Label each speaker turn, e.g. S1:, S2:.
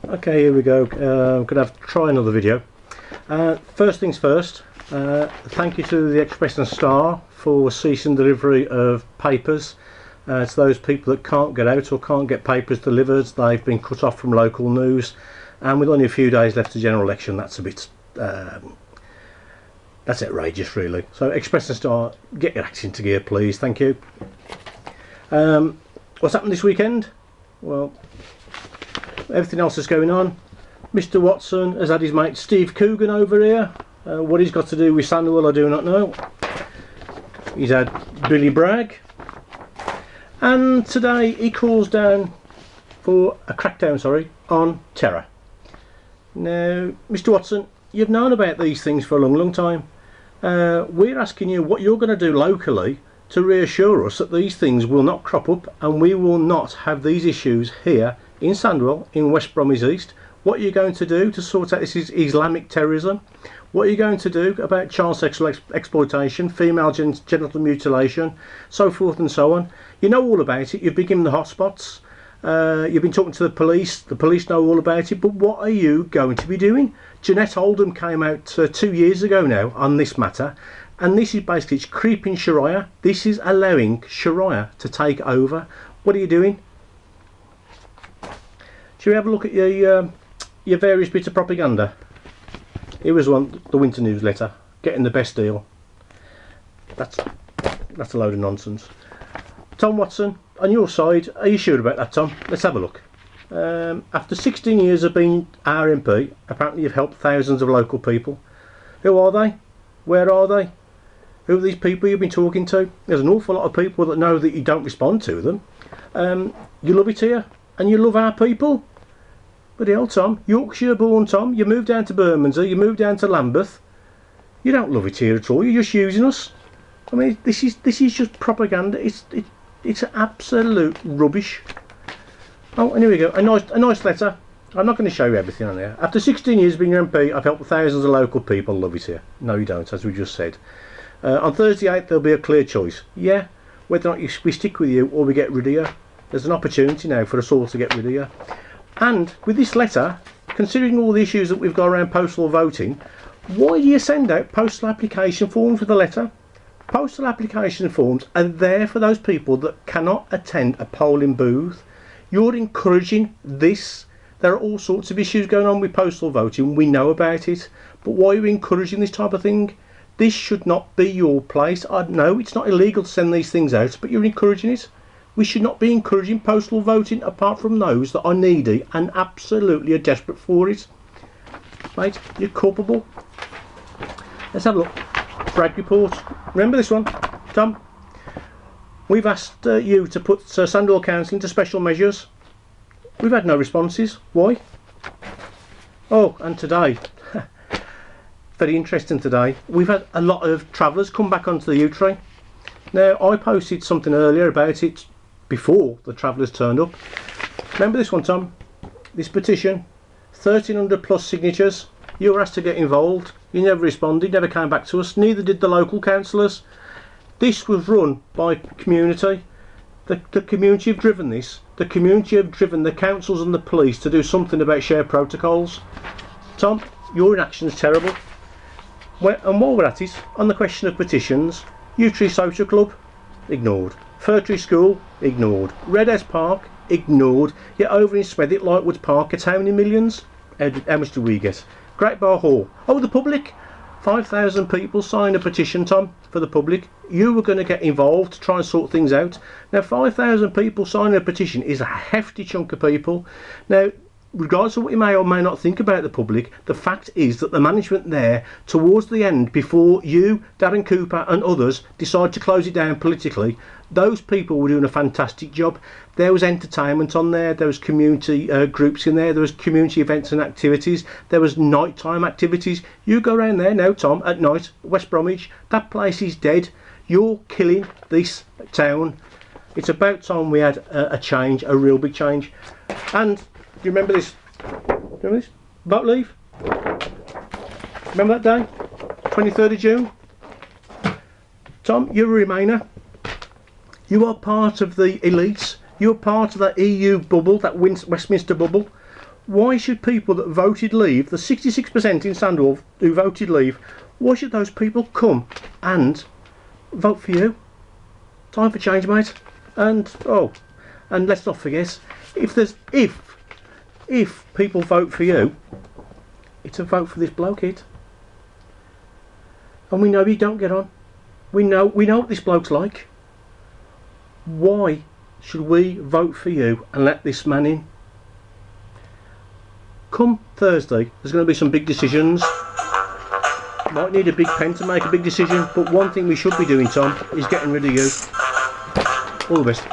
S1: Okay, here we go. I'm going to have to try another video. First things first, thank you to the Express and Star for ceasing delivery of papers to those people that can't get out or can't get papers delivered. They've been cut off from local news, and with only a few days left to general election, that's a bit that's outrageous really. So Express and Star, get your acts into gear please, thank you. What's happened this weekend? Well, everything else is going on. Mr. Watson has had his mate Steve Coogan over here. What he's got to do with Sandwell I do not know. He's had Billy Bragg, and today he calls down for a crackdown, sorry, on terror. Now Mr. Watson, you've known about these things for a long time. We're asking you what you're going to do locally to reassure us that these things will not crop up and we will not have these issues here in Sandwell, in West Bromwich East. What are you going to do to sort out this Islamic terrorism? What are you going to do about child sexual exploitation, female genital mutilation, so forth and so on? You know all about it. You've been given the hotspots. You've been talking to the police know all about it, but what are you going to be doing? Jeanette Oldham came out 2 years ago now on this matter, and this is basically, it's creeping Sharia. This is allowing Sharia to take over. What are you doing? Shall we have a look at your various bits of propaganda? Here was one, the winter newsletter, getting the best deal. That's a load of nonsense. Tom Watson, on your side, are you sure about that, Tom? Let's have a look. After 16 years of being our MP, apparently you've helped thousands of local people. Who are they? Where are they? Who are these people you've been talking to? There's an awful lot of people that know that you don't respond to them. You love it here, and you love our people. But hell, Tom, Yorkshire born Tom, you moved down to Bermondsey, you moved down to Lambeth. You don't love it here at all, you're just using us. I mean, this is just propaganda. It's absolute rubbish. Oh, and here we go, a nice letter. I'm not going to show you everything on there. After 16 years being your MP, I've helped thousands of local people. Love it here. No, you don't, as we just said. On Thursday 8th, there'll be a clear choice. Yeah, whether or not we stick with you or we get rid of you. There's an opportunity now for us all to get rid of you. And with this letter, considering all the issues that we've got around postal voting, why do you send out postal application forms with the letter? Postal application forms are there for those people that cannot attend a polling booth. You're encouraging this. There are all sorts of issues going on with postal voting. We know about it. But why are you encouraging this type of thing? This should not be your place. I know it's not illegal to send these things out, but you're encouraging it. We should not be encouraging postal voting apart from those that are needy and absolutely are desperate for it. Mate, you're culpable. Let's have a look. Bragg report. Remember this one, Tom? We've asked you to put Sandwell Council into special measures. We've had no responses. Why? Oh, and today, very interesting today, we've had a lot of travellers come back onto the U-train. Now, I posted something earlier about it before the travellers turned up. Remember this one, Tom? This petition, 1,300 plus signatures. You were asked to get involved. You never responded, never came back to us. Neither did the local councillors. This was run by community. The community have driven this. The community have driven the councils and the police to do something about shared protocols. Tom, your inaction is terrible. And while we're at it, on the question of petitions, Yew Tree Social Club, ignored. Fir Tree School, ignored. Redhouse Park, ignored. Yet over in Smethwick, Lightwood Park, it's how many millions? How much do we get? Great Bar Hall. Oh, the public. 5,000 people signed a petition, Tom, for the public. You were going to get involved to try and sort things out. Now, 5,000 people signing a petition is a hefty chunk of people. Now, regardless of what you may or may not think about the public, the fact is that the management there, towards the end, before you, Darren Cooper and others decide to close it down politically, those people were doing a fantastic job. There was entertainment on there, there was community groups in there, there was community events and activities, there was nighttime activities. You go around there now, Tom, at night, West Bromwich, that place is dead. You're killing this town. It's about time we had a change, a real big change. And do you remember this? Remember this? Vote leave? Remember that day? 23rd of June? Tom, you're a Remainer. You are part of the elites. You're part of that EU bubble, that Westminster bubble. Why should people that voted leave, the 66% in Sandwell who voted leave, why should those people come and vote for you? Time for change, mate. And and let's not forget, if people vote for you, it's a vote for this blokehead. And we know you don't get on. We know what this bloke's like. Why should we vote for you and let this man in? Come Thursday, there's going to be some big decisions. Might need a big pen to make a big decision, but one thing we should be doing, Tom, is getting rid of you. All the best.